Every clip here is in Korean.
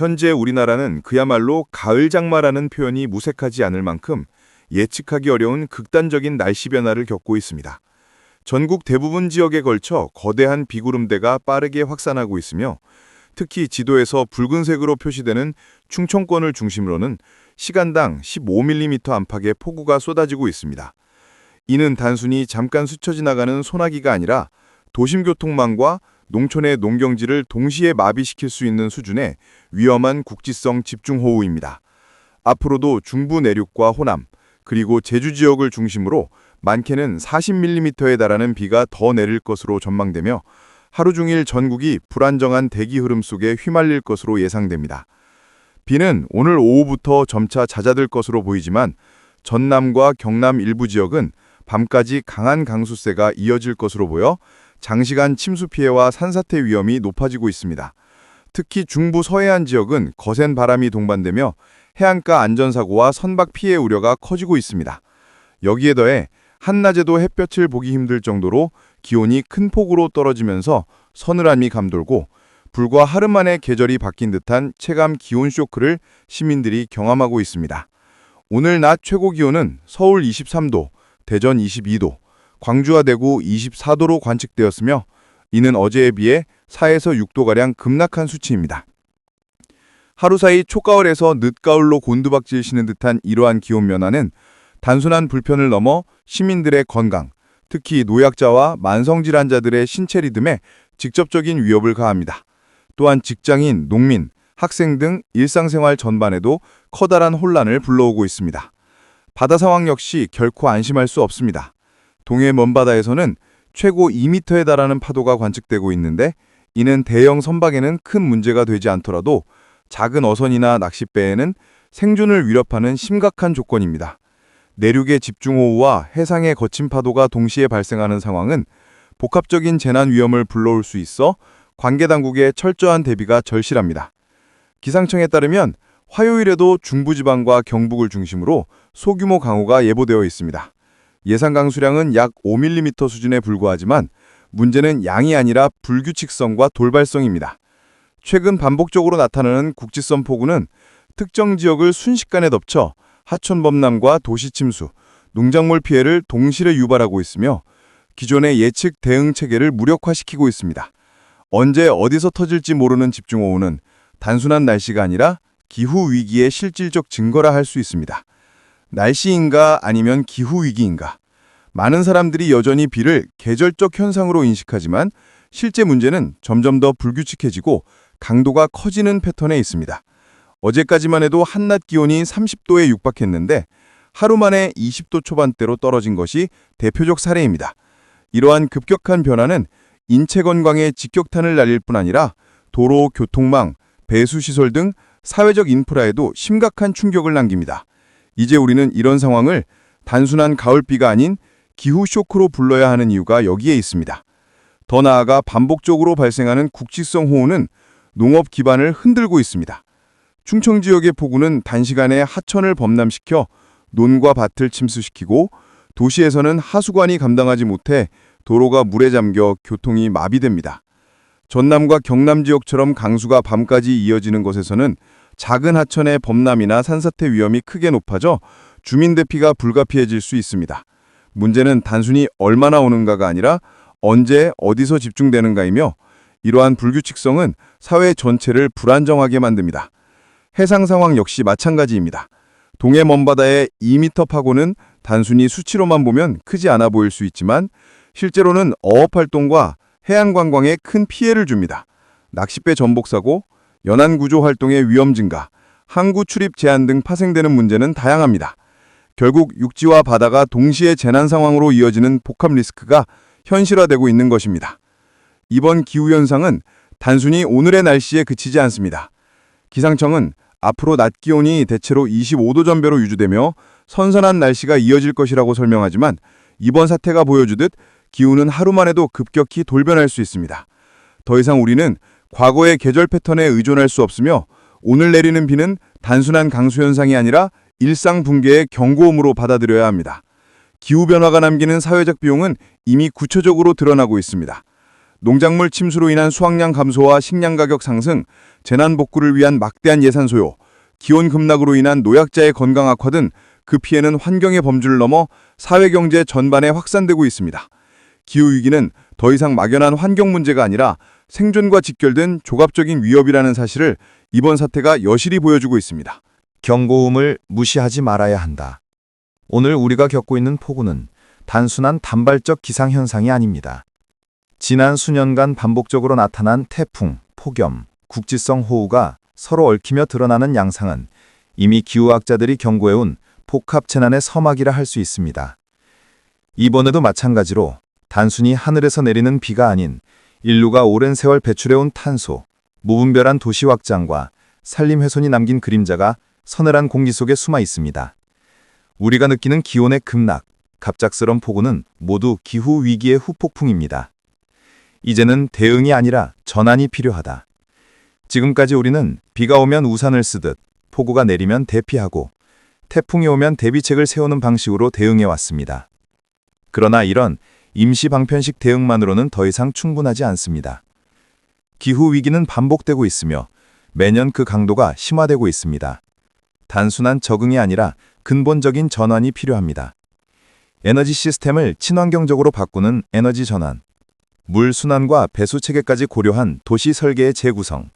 현재 우리나라는 그야말로 가을 장마라는 표현이 무색하지 않을 만큼 예측하기 어려운 극단적인 날씨 변화를 겪고 있습니다. 전국 대부분 지역에 걸쳐 거대한 비구름대가 빠르게 확산하고 있으며 특히 지도에서 붉은색으로 표시되는 충청권을 중심으로는 시간당 15mm 안팎의 폭우가 쏟아지고 있습니다. 이는 단순히 잠깐 스쳐 지나가는 소나기가 아니라 도심 교통망과 농촌의 농경지를 동시에 마비시킬 수 있는 수준의 위험한 국지성 집중호우입니다. 앞으로도 중부 내륙과 호남, 그리고 제주 지역을 중심으로 많게는 40mm에 달하는 비가 더 내릴 것으로 전망되며 하루 종일 전국이 불안정한 대기 흐름 속에 휘말릴 것으로 예상됩니다. 비는 오늘 오후부터 점차 잦아들 것으로 보이지만 전남과 경남 일부 지역은 밤까지 강한 강수세가 이어질 것으로 보여 장시간 침수 피해와 산사태 위험이 높아지고 있습니다. 특히 중부 서해안 지역은 거센 바람이 동반되며 해안가 안전사고와 선박 피해 우려가 커지고 있습니다. 여기에 더해 한낮에도 햇볕을 보기 힘들 정도로 기온이 큰 폭으로 떨어지면서 서늘함이 감돌고 불과 하루 만에 계절이 바뀐 듯한 체감 기온 쇼크를 시민들이 경험하고 있습니다. 오늘 낮 최고 기온은 서울 23도, 대전 22도, 광주와 대구 24도로 관측되었으며 이는 어제에 비해 4에서 6도가량 급락한 수치입니다. 하루 사이 초가을에서 늦가을로 곤두박질 치는 듯한 이러한 기온 변화는 단순한 불편을 넘어 시민들의 건강, 특히 노약자와 만성질환자들의 신체 리듬에 직접적인 위협을 가합니다. 또한 직장인, 농민, 학생 등 일상생활 전반에도 커다란 혼란을 불러오고 있습니다. 바다 상황 역시 결코 안심할 수 없습니다. 동해 먼바다에서는 최고 2m에 달하는 파도가 관측되고 있는데 이는 대형 선박에는 큰 문제가 되지 않더라도 작은 어선이나 낚싯배에는 생존을 위협하는 심각한 조건입니다. 내륙의 집중호우와 해상의 거친 파도가 동시에 발생하는 상황은 복합적인 재난 위험을 불러올 수 있어 관계당국의 철저한 대비가 절실합니다. 기상청에 따르면 화요일에도 중부지방과 경북을 중심으로 소규모 강우가 예보되어 있습니다. 예상 강수량은 약 5mm 수준에 불과하지만 문제는 양이 아니라 불규칙성과 돌발성입니다. 최근 반복적으로 나타나는 국지성 폭우는 특정 지역을 순식간에 덮쳐 하천 범람과 도시 침수, 농작물 피해를 동시에 유발하고 있으며 기존의 예측 대응 체계를 무력화시키고 있습니다. 언제 어디서 터질지 모르는 집중호우는 단순한 날씨가 아니라 기후 위기의 실질적 증거라 할 수 있습니다. 날씨인가 아니면 기후 위기인가? 많은 사람들이 여전히 비를 계절적 현상으로 인식하지만 실제 문제는 점점 더 불규칙해지고 강도가 커지는 패턴에 있습니다. 어제까지만 해도 한낮 기온이 30도에 육박했는데 하루 만에 20도 초반대로 떨어진 것이 대표적 사례입니다. 이러한 급격한 변화는 인체 건강에 직격탄을 날릴 뿐 아니라 도로, 교통망, 배수시설 등 사회적 인프라에도 심각한 충격을 남깁니다. 이제 우리는 이런 상황을 단순한 가을비가 아닌 기후 쇼크로 불러야 하는 이유가 여기에 있습니다. 더 나아가 반복적으로 발생하는 국지성 호우는 농업 기반을 흔들고 있습니다. 충청 지역의 폭우는 단시간에 하천을 범람시켜 논과 밭을 침수시키고 도시에서는 하수관이 감당하지 못해 도로가 물에 잠겨 교통이 마비됩니다. 전남과 경남 지역처럼 강수가 밤까지 이어지는 곳에서는 작은 하천의 범람이나 산사태 위험이 크게 높아져 주민 대피가 불가피해질 수 있습니다. 문제는 단순히 얼마나 오는가가 아니라 언제 어디서 집중되는가이며 이러한 불규칙성은 사회 전체를 불안정하게 만듭니다. 해상 상황 역시 마찬가지입니다. 동해 먼바다의 2m 파고는 단순히 수치로만 보면 크지 않아 보일 수 있지만 실제로는 어업 활동과 해안 관광에 큰 피해를 줍니다. 낚싯배 전복 사고, 연안 구조 활동의 위험 증가, 항구 출입 제한 등 파생되는 문제는 다양합니다. 결국 육지와 바다가 동시에 재난 상황으로 이어지는 복합 리스크가 현실화되고 있는 것입니다. 이번 기후현상은 단순히 오늘의 날씨에 그치지 않습니다. 기상청은 앞으로 낮 기온이 대체로 25도 전배로 유지되며 선선한 날씨가 이어질 것이라고 설명하지만 이번 사태가 보여주듯 기후는 하루만 해도 급격히 돌변할 수 있습니다. 더 이상 우리는 과거의 계절 패턴에 의존할 수 없으며 오늘 내리는 비는 단순한 강수현상이 아니라 일상 붕괴의 경고음으로 받아들여야 합니다. 기후변화가 남기는 사회적 비용은 이미 구체적으로 드러나고 있습니다. 농작물 침수로 인한 수확량 감소와 식량 가격 상승, 재난 복구를 위한 막대한 예산 소요, 기온 급락으로 인한 노약자의 건강 악화 등 그 피해는 환경의 범주를 넘어 사회경제 전반에 확산되고 있습니다. 기후위기는 더 이상 막연한 환경 문제가 아니라 생존과 직결된 조갑적인 위협이라는 사실을 이번 사태가 여실히 보여주고 있습니다. 경고음을 무시하지 말아야 한다. 오늘 우리가 겪고 있는 폭우는 단순한 단발적 기상현상이 아닙니다. 지난 수년간 반복적으로 나타난 태풍, 폭염, 국지성 호우가 서로 얽히며 드러나는 양상은 이미 기후학자들이 경고해온 복합재난의 서막이라 할 수 있습니다. 이번에도 마찬가지로 단순히 하늘에서 내리는 비가 아닌 인류가 오랜 세월 배출해온 탄소, 무분별한 도시 확장과 산림 훼손이 남긴 그림자가 서늘한 공기 속에 숨어 있습니다. 우리가 느끼는 기온의 급락, 갑작스런 폭우는 모두 기후 위기의 후폭풍입니다. 이제는 대응이 아니라 전환이 필요하다. 지금까지 우리는 비가 오면 우산을 쓰듯 폭우가 내리면 대피하고 태풍이 오면 대비책을 세우는 방식으로 대응해 왔습니다. 그러나 이런 임시 방편식 대응만으로는 더 이상 충분하지 않습니다. 기후 위기는 반복되고 있으며 매년 그 강도가 심화되고 있습니다. 단순한 적응이 아니라 근본적인 전환이 필요합니다. 에너지 시스템을 친환경적으로 바꾸는 에너지 전환, 물 순환과 배수 체계까지 고려한 도시 설계의 재구성,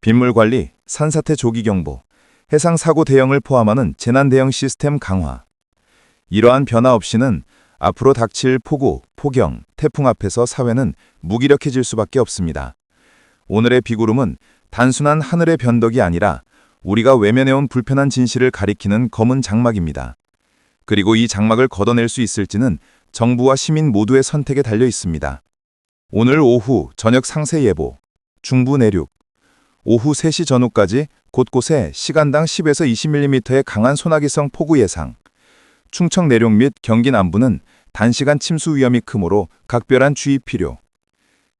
빗물 관리, 산사태 조기 경보, 해상 사고 대응을 포함하는 재난 대응 시스템 강화. 이러한 변화 없이는 앞으로 닥칠 폭우, 폭염, 태풍 앞에서 사회는 무기력해질 수밖에 없습니다. 오늘의 비구름은 단순한 하늘의 변덕이 아니라 우리가 외면해온 불편한 진실을 가리키는 검은 장막입니다. 그리고 이 장막을 걷어낼 수 있을지는 정부와 시민 모두의 선택에 달려 있습니다. 오늘 오후 저녁 상세 예보, 중부 내륙, 오후 3시 전후까지 곳곳에 시간당 10에서 20mm의 강한 소나기성 폭우 예상, 충청 내륙 및 경기 남부는 단시간 침수 위험이 크므로 각별한 주의 필요.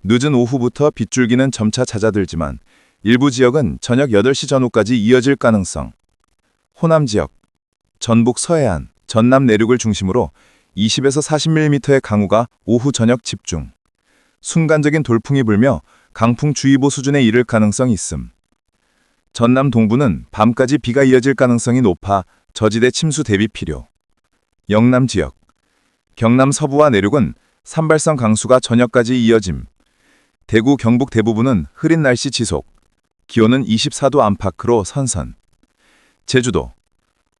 늦은 오후부터 빗줄기는 점차 잦아들지만 일부 지역은 저녁 8시 전후까지 이어질 가능성. 호남 지역, 전북 서해안, 전남 내륙을 중심으로 20에서 40mm의 강우가 오후 저녁 집중. 순간적인 돌풍이 불며 강풍주의보 수준에 이를 가능성이 있음. 전남 동부는 밤까지 비가 이어질 가능성이 높아 저지대 침수 대비 필요. 영남 지역, 경남 서부와 내륙은 산발성 강수가 저녁까지 이어짐. 대구 경북 대부분은 흐린 날씨 지속. 기온은 24도 안팎으로 선선. 제주도,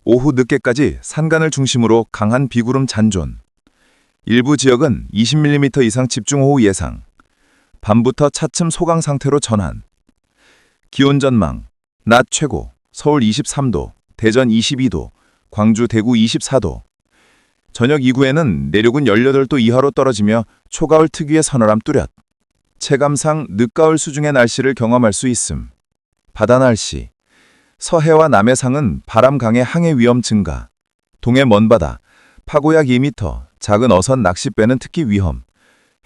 오후 늦게까지 산간을 중심으로 강한 비구름 잔존. 일부 지역은 20mm 이상 집중호우 예상. 밤부터 차츰 소강 상태로 전환. 기온 전망. 낮 최고 서울 23도, 대전 22도, 광주 대구 24도. 저녁 이후에는 내륙은 18도 이하로 떨어지며 초가을 특유의 서늘함 뚜렷. 체감상 늦가을 수준의 날씨를 경험할 수 있음. 바다 날씨. 서해와 남해상은 바람 강의 항해 위험 증가. 동해 먼바다, 파고 약 2m, 작은 어선 낚싯배는 특히 위험.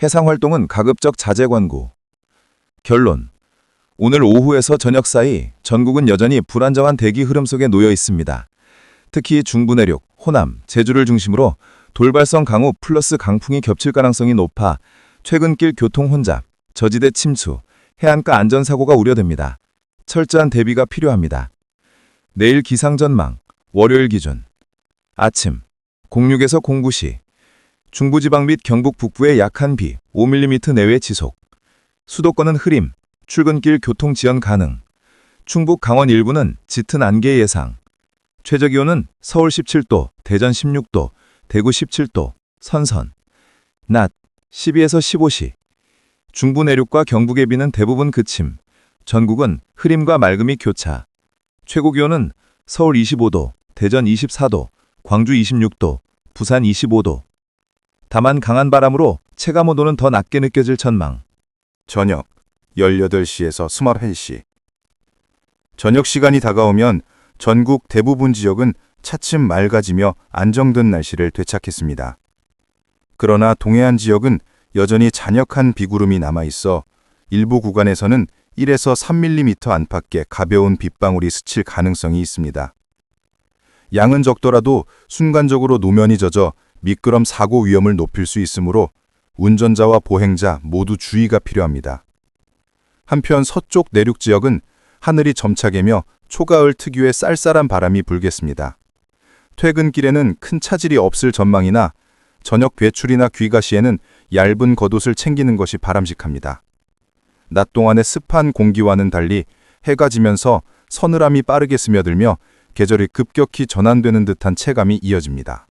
해상 활동은 가급적 자제 권고. 결론. 오늘 오후에서 저녁 사이 전국은 여전히 불안정한 대기 흐름 속에 놓여 있습니다. 특히 중부 내륙, 호남, 제주를 중심으로 돌발성 강우 플러스 강풍이 겹칠 가능성이 높아 최근길 교통 혼잡, 저지대 침수, 해안가 안전사고가 우려됩니다. 철저한 대비가 필요합니다. 내일 기상 전망, 월요일 기준. 아침, 06에서 09시. 중부지방 및 경북 북부에 약한 비, 5mm 내외 지속. 수도권은 흐림, 출근길 교통 지연 가능. 충북 강원 일부는 짙은 안개 예상. 최저기온은 서울 17도, 대전 16도, 대구 17도, 선선. 낮, 12에서 15시. 중부 내륙과 경북의 비는 대부분 그침. 전국은 흐림과 맑음이 교차. 최고기온은 서울 25도, 대전 24도, 광주 26도, 부산 25도. 다만 강한 바람으로 체감온도는 더 낮게 느껴질 전망. 저녁 18시에서 21시. 저녁 시간이 다가오면 전국 대부분 지역은 차츰 맑아지며 안정된 날씨를 되찾겠습니다. 그러나 동해안 지역은 여전히 잔역한 비구름이 남아있어 일부 구간에서는 1에서 3mm 안팎의 가벼운 빗방울이 스칠 가능성이 있습니다. 양은 적더라도 순간적으로 노면이 젖어 미끄럼 사고 위험을 높일 수 있으므로 운전자와 보행자 모두 주의가 필요합니다. 한편 서쪽 내륙 지역은 하늘이 점차게며 초가을 특유의 쌀쌀한 바람이 불겠습니다. 퇴근길에는 큰 차질이 없을 전망이나 저녁 외출이나 귀가 시에는 얇은 겉옷을 챙기는 것이 바람직합니다. 낮 동안의 습한 공기와는 달리 해가 지면서 서늘함이 빠르게 스며들며 계절이 급격히 전환되는 듯한 체감이 이어집니다.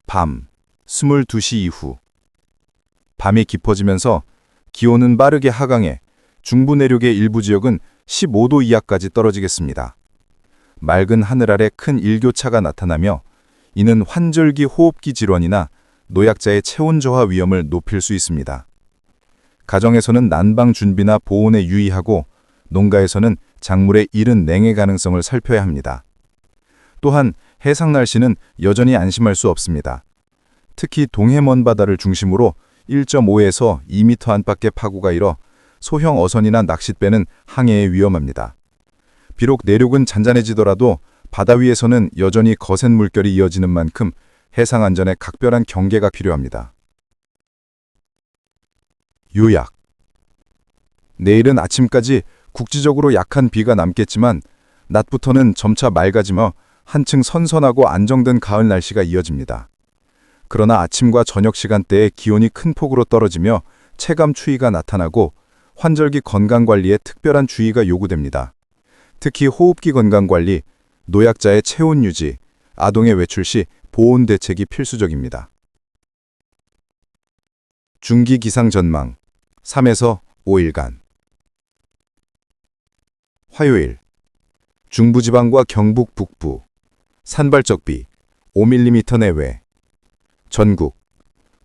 밤 22시 이후 밤이 깊어지면서 기온은 빠르게 하강해 중부 내륙의 일부 지역은 15도 이하까지 떨어지겠습니다. 맑은 하늘 아래 큰 일교차가 나타나며 이는 환절기 호흡기 질환이나 노약자의 체온 저하 위험을 높일 수 있습니다. 가정에서는 난방 준비나 보온에 유의하고 농가에서는 작물의 이른 냉해 가능성을 살펴야 합니다. 또한 해상 날씨는 여전히 안심할 수 없습니다. 특히 동해 먼바다를 중심으로 1.5에서 2m 안팎의 파고가 일어 소형 어선이나 낚싯배는 항해에 위험합니다. 비록 내륙은 잔잔해지더라도 바다 위에서는 여전히 거센 물결이 이어지는 만큼 해상 안전에 각별한 경계가 필요합니다. 요약. 내일은 아침까지 국지적으로 약한 비가 남겠지만 낮부터는 점차 맑아지며 한층 선선하고 안정된 가을 날씨가 이어집니다. 그러나 아침과 저녁 시간대에 기온이 큰 폭으로 떨어지며 체감 추위가 나타나고 환절기 건강관리에 특별한 주의가 요구됩니다. 특히 호흡기 건강관리, 노약자의 체온 유지, 아동의 외출 시 보온 대책이 필수적입니다. 중기 기상 전망 3에서 5일간. 화요일 중부지방과 경북 북부 산발적 비 5mm 내외. 전국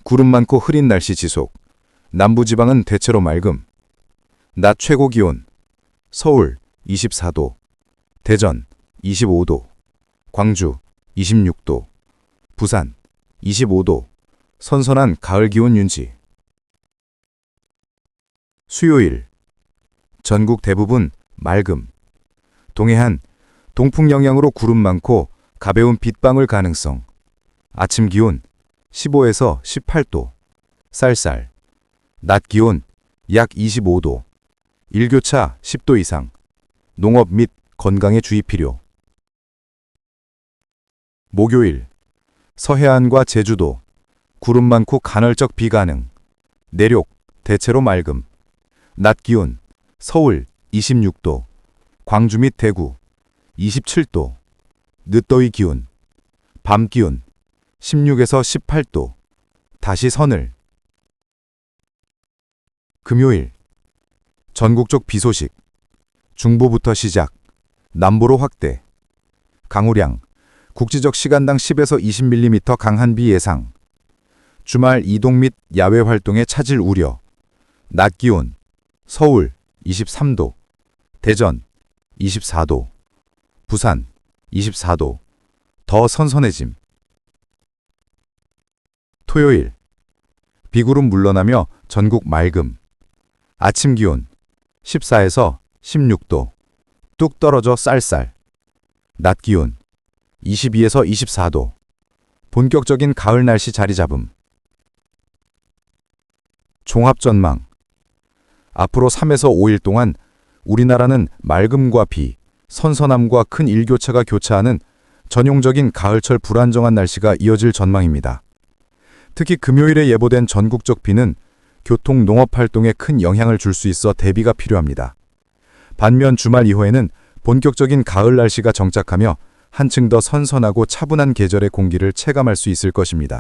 구름 많고 흐린 날씨 지속. 남부지방은 대체로 맑음. 낮 최고 기온 서울 24도, 대전 25도, 광주 26도, 부산 25도, 선선한 가을 기온 윤지. 수요일 전국 대부분 맑음. 동해안 동풍 영향으로 구름 많고 가벼운 빗방울 가능성. 아침 기온 15에서 18도, 쌀쌀. 낮 기온 약 25도, 일교차 10도 이상. 농업 및 건강에 주의 필요. 목요일 서해안과 제주도 구름 많고 간헐적 비 가능. 내륙 대체로 맑음. 낮 기온 서울 26도, 광주 및 대구 27도. 늦더위 기온 밤 기온 16에서 18도. 다시 서늘. 금요일 전국적 비 소식. 중부부터 시작, 남부로 확대. 강우량 국지적 시간당 10에서 20mm 강한 비 예상. 주말 이동 및 야외 활동에 차질 우려. 낮 기온 서울 23도, 대전 24도, 부산 24도. 더 선선해짐. 토요일 비구름 물러나며 전국 맑음. 아침 기온 14에서 16도. 뚝 떨어져 쌀쌀. 낮 기온 22에서 24도. 본격적인 가을 날씨 자리 잡음. 종합 전망. 앞으로 3에서 5일 동안 우리나라는 맑음과 비, 선선함과 큰 일교차가 교차하는 전형적인 가을철 불안정한 날씨가 이어질 전망입니다. 특히 금요일에 예보된 전국적 비는 교통, 농업 활동에 큰 영향을 줄 수 있어 대비가 필요합니다. 반면 주말 이후에는 본격적인 가을 날씨가 정착하며 한층 더 선선하고 차분한 계절의 공기를 체감할 수 있을 것입니다.